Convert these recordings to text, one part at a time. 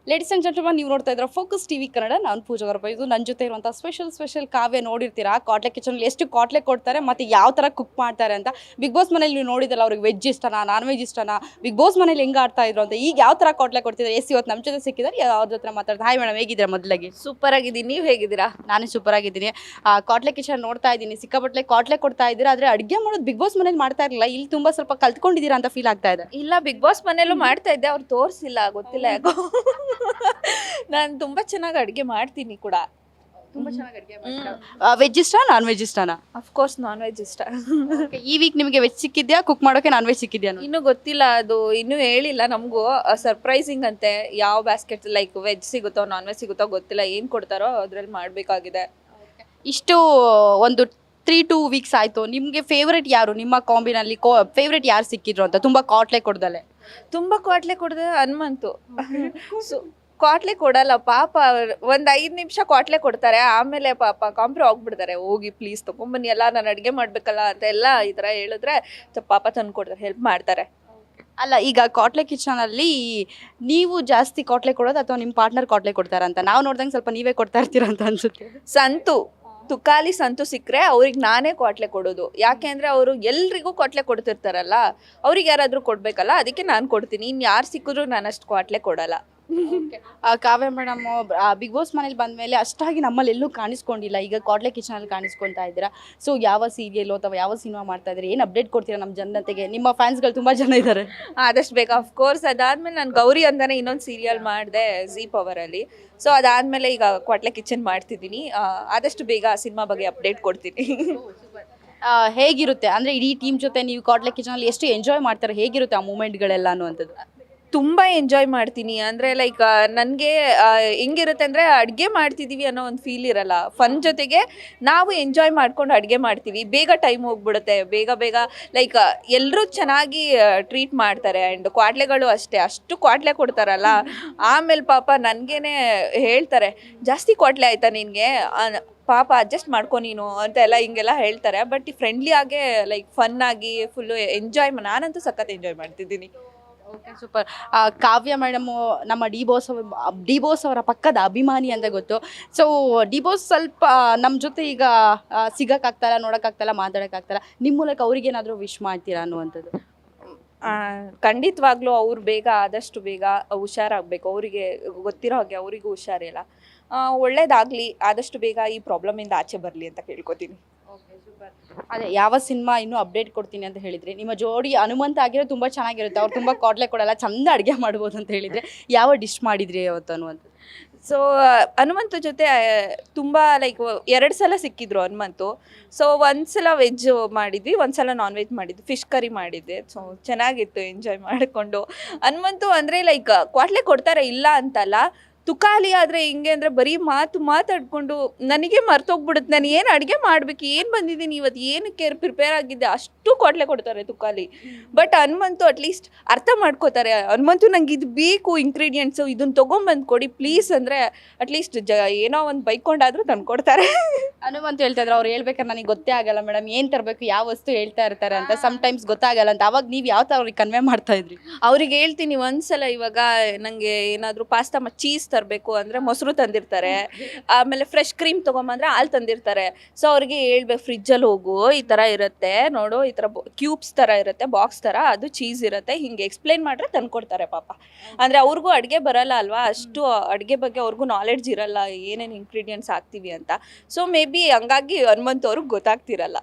Ladies and gentleman, ನೀವು ನೋಡ್ತಾ ಇದ್ದೀರಾ ಫೋಕಸ್ ಟಿವಿ ಕನ್ನಡ. ನಾನು ಪೂಜಾ ಗೌರವ. ಇದು ನನ್ನ ಜೊತೆ ಇರುವಂಥ ಸ್ಪೆಷಲ್ ಕಾವ್ಯ ನೋಡಿರ್ತೀರಾ. ಕಾಟ್ಲೆ ಕಿಚನಲ್ಲಿ ಎಷ್ಟು ಕಾಟ್ಲೆ ಕೊಡ್ತಾರೆ ಮತ್ತು ಯಾವ ಥರ ಕುಕ್ ಮಾಡ್ತಾರೆ ಅಂತ. ಬಿಗ್ ಬಾಸ್ ಮನೇಲಿ ನೀವು ನೋಡಿದಲ್ಲ, ಅವ್ರಿಗೆ ವೆಜ್ ಇಷ್ಟನಾ ನಾನ್ ವೆಜ್ ಇಷ್ಟನಾ, ಬಿಗ್ ಬಾಸ್ ಮನೇಲಿ ಹೆಂಗೆ ಆಡ್ತಾ ಇದ್ರು ಅಂತ. ಈಗ ಯಾವ ಥರ ಕಾಟ್ಲೆ ಕೊಡ್ತಿದ್ದಾರೆ ಇವತ್ತು ನಮ್ಮ ಜೊತೆ ಸಿಕ್ಕಿದ್ದಾರೆ. ಅವ್ರ ಜೊತೆ ಮಾತಾಡ್ತಾ. ಹಾಯ್ ಮೇಡಮ್, ಹೇಗಿದ್ದೀರಾ? ಮೊದಲಾಗಿ ಸೂಪರ್ ಆಗಿದ್ದೀನಿ, ನೀವು ಹೇಗಿದ್ದೀರಾ? ನಾನು ಸೂಪರ್ ಆಗಿದ್ದೀನಿ. ಕಾಟ್ಲೆ ಕಿಚನ್ ನೋಡ್ತಾ ಇದ್ದೀನಿ, ಸಿಕ್ಕಾಪಟ್ಟೆ ಕಾಟ್ಲೆ ಕೊಡ್ತಾ ಇದ್ದೀರಾ. ಆದರೆ ಅಡುಗೆ ಮಾಡೋದು ಬಿಗ್ ಬಾಸ್ ಮನೇಲಿ ಮಾಡ್ತಾ ಇರಲಿಲ್ಲ, ಇಲ್ಲಿ ತುಂಬ ಸ್ವಲ್ಪ ಕಲ್ತ್ಕೊಂಡಿದ್ದೀರಾ ಅಂತ ಫೀಲ್ ಆಗ್ತಾ ಇದೆ. ಇಲ್ಲ, ಬಿಗ್ ಬಾಸ್ ಮನೇಲೂ ಮಾಡ್ತಾ ಇದ್ದೆ, ಅವ್ರು ತೋರಿಸಿಲ್ಲ, ಗೊತ್ತಿಲ್ಲ ಯಾಕೋ. ನಾನು ತುಂಬಾ ಚೆನ್ನಾಗಿ ಅಡುಗೆ ಮಾಡ್ತೀನಿ ಕೂಡ. ತುಂಬ ಚೆನ್ನಾಗಿ ಅಡುಗೆ ಮಾಡ್ತೀರಾ. ವೆಜ್ ಇಷ್ಟ ನಾನ್ ವೆಜ್ ಇಷ್ಟನಾ? ಅಫ್ಕೋರ್ಸ್ ನಾನ್ ವೆಜ್ ಇಷ್ಟ. ಈ ವೀಕ್ ನಿಮಗೆ ವೆಜ್ ಸಿಕ್ಕಿದ್ಯಾ, ಕುಕ್ ಮಾಡೋಕೆ ನಾನ್ ವೆಜ್ ಸಿಕ್ಕಿದ್ಯಾ? ಇನ್ನೂ ಗೊತ್ತಿಲ್ಲ, ಅದು ಇನ್ನೂ ಹೇಳಿಲ್ಲ ನಮಗೂ. ಸರ್ಪ್ರೈಸಿಂಗ್ ಅಂತೆ, ಯಾವ ಬ್ಯಾಸ್ಕೆಟ್ ಲೈಕ್ ವೆಜ್ ಸಿಗುತ್ತೋ ನಾನ್ ವೆಜ್ ಸಿಗುತ್ತೋ ಗೊತ್ತಿಲ್ಲ. ಏನು ಕೊಡ್ತಾರೋ ಅದ್ರಲ್ಲಿ ಮಾಡಬೇಕಾಗಿದೆ. ಇಷ್ಟು ಒಂದು 3-2 ವೀಕ್ಸ್ ಆಯಿತು. ನಿಮಗೆ ಫೇವ್ರೇಟ್ ಯಾರು ನಿಮ್ಮ ಕಾಂಬಿನಲ್ಲಿ? ಫೇವ್ರೇಟ್ ಯಾರು ಸಿಕ್ಕಿದ್ರು ಅಂತ ತುಂಬ ಕಾಟ್ಲೆ ಕೊಡ್ದಲೆ? ತುಂಬ ಕ್ವಾಟ್ಲೆ ಕೊಡದೆ ಹನುಮಂತು. ಸೊ ಕ್ವಾಟ್ಲೆ ಕೊಡಲ್ಲ ಪಾಪ. ಒಂದು 5 ನಿಮಿಷ ಕ್ವಾಟ್ಲೆ ಕೊಡ್ತಾರೆ, ಆಮೇಲೆ ಪಾಪ ಕಾಂಪ್ರೋ ಹೋಗ್ಬಿಡ್ತಾರೆ. ಹೋಗಿ ಪ್ಲೀಸ್ ತೊಗೊಂಬನ್ನಿ, ಎಲ್ಲ ನಾನು ಅಡುಗೆ ಮಾಡಬೇಕಲ್ಲ ಅಂತ ಎಲ್ಲ ಈ ಥರ ಹೇಳಿದ್ರೆ ಪಾಪ ತಂದು ಕೊಡ್ತಾರೆ, ಹೆಲ್ಪ್ ಮಾಡ್ತಾರೆ. ಅಲ್ಲ, ಈಗ ಕಾಟ್ಲೆ ಕಿಚನಲ್ಲಿ ನೀವು ಜಾಸ್ತಿ ಕಾಟ್ಲೆ ಕೊಡೋದು ಅಥವಾ ನಿಮ್ಮ ಪಾರ್ಟ್ನರ್ ಕಾಟ್ಲೆ ಕೊಡ್ತಾರಂತ? ನಾವು ನೋಡ್ದಂಗೆ ಸ್ವಲ್ಪ ನೀವೇ ಕೊಡ್ತಾ ಇರ್ತೀರಾ ಅಂತ ಅನ್ಸುತ್ತೆ. ಸಂತು ತುಕಾಲಿ ಸಂತು ಸಿಕ್ಕರೆ ಅವ್ರಿಗೆ ನಾನೇ ಕ್ವಾಟ್ಲೆ ಕೊಡೋದು. ಯಾಕೆ ಅಂದರೆ ಅವರು ಎಲ್ರಿಗೂ ಕ್ವಾಟ್ಲೆ ಕೊಡ್ತಿರ್ತಾರಲ್ಲ, ಅವ್ರಿಗೆ ಯಾರಾದರೂ ಕೊಡಬೇಕಲ್ಲ, ಅದಕ್ಕೆ ನಾನು ಕೊಡ್ತೀನಿ. ಇನ್ನು ಯಾರು ಸಿಕ್ಕಿದ್ರು ನಾನು ಅಷ್ಟು ಕ್ವಾಟ್ಲೆ ಕೊಡಲ್ಲ. ಕಾವ್ಯ ಮೇಡಮ್ ಬಿಗ್ ಬಾಸ್ ಮನೇಲಿ ಬಂದಮೇಲೆ ಅಷ್ಟಾಗಿ ನಮ್ಮಲ್ಲಿ ಎಲ್ಲೂ ಕಾಣಿಸ್ಕೊಂಡಿಲ್ಲ. ಈಗ ಕಾಟ್ಲೆ ಕಿಚನಲ್ಲಿ ಕಾಣಿಸ್ಕೊತಾ ಇದ್ದೀರಾ. ಸೊ ಯಾವ ಸೀರಿಯಲ್ ಅಥವಾ ಯಾವ ಸಿನಿಮಾ ಮಾಡ್ತಾ ಇದ್ದೀರಾ? ಏನು ಅಪ್ಡೇಟ್ ಕೊಡ್ತೀರಾ ನಮ್ಮ ಜನತೆಗೆ? ನಿಮ್ಮ ಫ್ಯಾನ್ಸ್ಗಳು ತುಂಬ ಜನ ಇದ್ದಾರೆ. ಆದಷ್ಟು ಬೇಗ, ಅಫ್ಕೋರ್ಸ್. ಅದಾದಮೇಲೆ ನಾನು ಗೌರಿ ಅಂತಾನೆ ಇನ್ನೊಂದು ಸೀರಿಯಲ್ ಮಾಡಿದೆ ಜೀ ಪವರಲ್ಲಿ. ಸೊ ಅದಾದಮೇಲೆ ಈಗ ಕ್ವಾಟ್ಲೆ ಕಿಚನ್ ಮಾಡ್ತಿದ್ದೀನಿ. ಆದಷ್ಟು ಬೇಗ ಸಿನಿಮಾ ಬಗ್ಗೆ ಅಪ್ಡೇಟ್ ಕೊಡ್ತೀನಿ. ಹೇಗಿರುತ್ತೆ ಅಂದರೆ ಇಡೀ ಟೀಮ್ ಜೊತೆ ನೀವು ಕಾಟ್ಲೆ ಕಿಚನಲ್ಲಿ ಎಷ್ಟು ಎಂಜಾಯ್ ಮಾಡ್ತಾರೆ? ಹೇಗಿರುತ್ತೆ ಆ ಮೂಮೆಂಟ್ಗಳೆಲ್ಲ ಅನ್ನುವಂಥದ್ದು? ತುಂಬ ಎಂಜಾಯ್ ಮಾಡ್ತೀನಿ. ಅಂದರೆ ಲೈಕ್ ನನಗೆ ಹೆಂಗಿರುತ್ತೆ ಅಂದರೆ ಅಡುಗೆ ಮಾಡ್ತಿದ್ದೀವಿ ಅನ್ನೋ ಒಂದು ಫೀಲ್ ಇರಲ್ಲ. ಫನ್ ಜೊತೆಗೆ ನಾವು ಎಂಜಾಯ್ ಮಾಡ್ಕೊಂಡು ಅಡುಗೆ ಮಾಡ್ತೀವಿ. ಬೇಗ ಟೈಮ್ ಹೋಗ್ಬಿಡುತ್ತೆ. ಬೇಗ ಲೈಕ್ ಎಲ್ಲರೂ ಚೆನ್ನಾಗಿ ಟ್ರೀಟ್ ಮಾಡ್ತಾರೆ. ಆ್ಯಂಡ್ ಕ್ವಾಟ್ಲೆಗಳು ಅಷ್ಟೇ, ಅಷ್ಟು ಕ್ವಾಟ್ಲೆ ಕೊಡ್ತಾರಲ್ಲ, ಆಮೇಲೆ ಪಾಪ ನನಗೇನೆ ಹೇಳ್ತಾರೆ, ಜಾಸ್ತಿ ಕ್ವಾಟ್ಲೆ ಆಯಿತಾ ನಿನಗೆ, ಪಾಪ ಅಡ್ಜಸ್ಟ್ ಮಾಡ್ಕೊ ನೀನು ಅಂತ ಎಲ್ಲ ಹಿಂಗೆಲ್ಲ ಹೇಳ್ತಾರೆ. ಬಟ್ ಫ್ರೆಂಡ್ಲಿ ಆಗೇ ಲೈಕ್ ಫನ್ ಆಗಿ ಫುಲ್ಲು ಎಂಜಾಯ್, ನಾನಂತೂ ಸಖತ್ ಎಂಜಾಯ್ ಮಾಡ್ತಿದ್ದೀನಿ. Okay, super. ಕಾವ್ಯ ಮೇಡಮು ನಮ್ಮ ಡಿ ಬಾಸ್ ಅವರ ಪಕ್ಕದ ಅಭಿಮಾನಿ ಅಂತ ಗೊತ್ತು. ಸೊ ಡಿ ಬಾಸ್ ಸ್ವಲ್ಪ ನಮ್ಮ ಜೊತೆ ಈಗ ಸಿಗೋಕ್ಕಾಗ್ತಾಯಿಲ್ಲ, ನೋಡೋಕ್ಕಾಗ್ತಾಯಿಲ್ಲ, ಮಾತಾಡೋಕ್ಕಾಗ್ತಾಯಿಲ್ಲ. ನಿಮ್ಮ ಮೂಲಕ ಅವ್ರಿಗೇನಾದರೂ ವಿಶ್ ಮಾಡ್ತೀರಾ ಅನ್ನುವಂಥದ್ದು? ಖಂಡಿತವಾಗ್ಲೂ ಅವ್ರು ಬೇಗ, ಆದಷ್ಟು ಬೇಗ ಹುಷಾರಾಗಬೇಕು. ಅವರಿಗೆ ಗೊತ್ತಿರೋ ಹಾಗೆ ಅವರಿಗೂ ಹುಷಾರಿಲ್ಲ. ಒಳ್ಳೇದಾಗಲಿ, ಆದಷ್ಟು ಬೇಗ ಈ ಪ್ರಾಬ್ಲಮಿಂದ ಆಚೆ ಬರಲಿ ಅಂತ ಕೇಳ್ಕೊತೀನಿ. ಅದೇ ಯಾವ ಸಿನಿಮಾ ಇನ್ನೂ ಅಪ್ಡೇಟ್ ಕೊಡ್ತೀನಿ ಅಂತ ಹೇಳಿದ್ರಿ. ನಿಮ್ಮ ಜೋಡಿ ಹನುಮಂತ ಆಗಿರೋ ತುಂಬ ಚೆನ್ನಾಗಿರುತ್ತೆ. ಅವ್ರು ತುಂಬ ಕಾಟ್ಲೆ ಕೊಡಲ್ಲ, ಚಂದ ಅಡುಗೆ ಮಾಡ್ಬೋದು ಅಂತ ಹೇಳಿದರೆ ಯಾವ ಡಿಶ್ ಮಾಡಿದ್ರಿ ಅವತ್ತು ಅನ್ನುವಂಥದ್ದು? ಸೊ ಹನುಮಂತ ಜೊತೆ ತುಂಬ ಲೈಕ್ 2 ಸಲ ಸಿಕ್ಕಿದ್ರು ಹನುಮಂತು. ಸೊ ಒಂದು ಸಲ ವೆಜ್ ಮಾಡಿದ್ವಿ, ಒಂದು ಸಲ ನಾನ್ ವೆಜ್ ಮಾಡಿದ್ವಿ, ಫಿಶ್ ಕರಿ ಮಾಡಿದ್ದೆ. ಸೊ ಚೆನ್ನಾಗಿತ್ತು, ಎಂಜಾಯ್ ಮಾಡಿಕೊಂಡು. ಹನುಮಂತು ಅಂದರೆ ಲೈಕ್ ಕ್ವಾಟ್ಲೆ ಕೊಡ್ತಾರೆ, ಇಲ್ಲ ಅಂತಲ್ಲ. ತುಕಾಲಿ ಆದರೆ ಹಿಂಗೆ ಅಂದರೆ ಬರೀ ಮಾತಾಡ್ಕೊಂಡು ನನಗೆ ಮರ್ತೋಗ್ಬಿಡುತ್ತೆ, ನಾನು ಏನು ಅಡುಗೆ ಮಾಡಬೇಕು, ಏನು ಬಂದಿದ್ದೀನಿ ಇವತ್ತು, ಏನಕ್ಕೆ ಪ್ರಿಪೇರ್ ಆಗಿದ್ದೆ, ಅಷ್ಟು ಕ್ವಾಟ್ಲೆ ಕೊಡ್ತಾರೆ ತುಕಾಲಿ. ಬಟ್ ಹನುಮಂತು ಅಟ್ಲೀಸ್ಟ್ ಅರ್ಥ ಮಾಡ್ಕೋತಾರೆ. ಹನುಮಂತು ನಂಗೆ ಇದು ಬೇಕು ಇಂಗ್ರೀಡಿಯೆಂಟ್ಸು, ಇದನ್ನು ತೊಗೊಂಬಂದು ಕೊಡಿ ಪ್ಲೀಸ್ ಅಂದರೆ ಅಟ್ಲೀಸ್ಟ್ ಏನೋ ಒಂದು ಬೈಕೊಂಡಾದರೂ ತಂದು ಕೊಡ್ತಾರೆ. ಹನುಮಂತು ಹೇಳ್ತಾ ಇದ್ರು, ಅವ್ರು ಹೇಳ್ಬೇಕಾದ್ರೆ ನನಗೆ ಗೊತ್ತೇ ಆಗಲ್ಲ ಮೇಡಮ್, ಏನು ತರಬೇಕು, ಯಾವ ವಸ್ತು ಹೇಳ್ತಾ ಇರ್ತಾರೆ ಅಂತ. ಸಮ್ಟೈಮ್ಸ್ ಗೊತ್ತಾಗಲ್ಲ ಅಂತ. ಅವಾಗ ನೀವು ಯಾವ ಥರ ಅವ್ರಿಗೆ ಕನ್ವೆ ಮಾಡ್ತಾ ಇದ್ರಿ? ಅವ್ರಿಗೆ ಹೇಳ್ತೀನಿ ಒಂದ್ಸಲ, ಇವಾಗ ನನಗೆ ಏನಾದರೂ ಪಾಸ್ತಾ ಚೀಸ್ ತರಬೇಕು ಅಂದರೆ ಮೊಸರು ತಂದಿರ್ತಾರೆ, ಆಮೇಲೆ ಫ್ರೆಶ್ ಕ್ರೀಮ್ ತೊಗೊಂಬಂದ್ರೆ ಹಾಲು ತಂದಿರ್ತಾರೆ. ಸೊ ಅವ್ರಿಗೆ ಹೇಳ್ಬೇಕು, ಫ್ರಿಜ್ಜಲ್ಲಿ ಹೋಗು, ಈ ಥರ ಇರುತ್ತೆ ನೋಡು, ಈ ಥರ ಕ್ಯೂಬ್ಸ್ ಥರ ಇರುತ್ತೆ, ಬಾಕ್ಸ್ ಥರ, ಅದು ಚೀಸ್ ಇರುತ್ತೆ, ಹಿಂಗೆ ಎಕ್ಸ್ಪ್ಲೈನ್ ಮಾಡಿದ್ರೆ ತಂದ್ಕೊಡ್ತಾರೆ ಪಾಪ. ಅಂದರೆ ಅವ್ರಿಗೂ ಅಡುಗೆ ಬರಲ್ಲ ಅಲ್ವಾ, ಅಷ್ಟು ಅಡುಗೆ ಬಗ್ಗೆ ಅವ್ರಿಗೂ ನಾಲೆಡ್ಜ್ ಇರಲ್ಲ, ಏನೇನು ಇಂಗ್ರೀಡಿಯೆಂಟ್ಸ್ ಹಾಕ್ತೀವಿ ಅಂತ. ಸೊ ಮೇ ಬಿ ಹಂಗಾಗಿ ಹನುಮಂತ್ ಅವ್ರಿಗೆ ಗೊತ್ತಾಗ್ತಿರಲ್ಲ.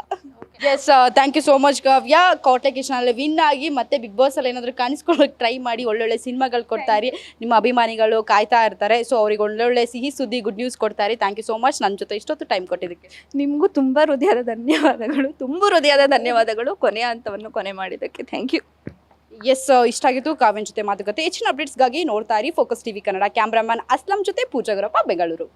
Yes, thank you so much Kavya. ಕಾಟ್ಲೆ ಕಿಚನಲ್ಲಿ ವಿನ್ ಆಗಿ ಮತ್ತೆ ಬಿಗ್ ಬಾಸಲ್ಲಿ ಏನಾದರೂ ಕಾಣಿಸ್ಕೊಳ್ಳೋಕೆ ಟ್ರೈ ಮಾಡಿ, ಒಳ್ಳೊಳ್ಳೆ ಸಿನಿಮಾಗಳು ಕೊಡ್ತಾರೆ. ನಿಮ್ಮ ಅಭಿಮಾನಿಗಳು ಕಾಯ್ತಾ ಇರ್ತಾರೆ. ಸೊ ಅವ್ರಿಗೆ ಒಳ್ಳೊಳ್ಳೆ ಸಿಹಿ ಸುದ್ದಿ, ಗುಡ್ ನ್ಯೂಸ್ ಕೊಡ್ತಾರೆ. ಥ್ಯಾಂಕ್ ಯು ಸೋ ಮಚ್ ನನ್ನ ಜೊತೆ ಇಷ್ಟೊತ್ತು ಟೈಮ್ ಕೊಟ್ಟಿದ್ದಕ್ಕೆ. ನಿಮಗೂ ತುಂಬ ಹೃದಯದ ಧನ್ಯವಾದಗಳು. ಕೊನೆಯ ಹಂತವನ್ನು ಕೊನೆ ಮಾಡಿದ್ದಕ್ಕೆ ಥ್ಯಾಂಕ್ ಯು. ಎಸ್, ಇಷ್ಟ ಆಗಿತ್ತು ಕಾವ್ಯನ ಜೊತೆ ಮಾತುಕತೆ. ಹೆಚ್ಚಿನ ಅಪ್ಡೇಟ್ಸ್ಗಾಗಿ ನೋಡ್ತಾ ಇರಿ focus TV Kannada. Cameraman Aslam ಜೊತೆ ಪೂಜಾ ಗೌರಪ್ಪ, ಬೆಂಗಳೂರು.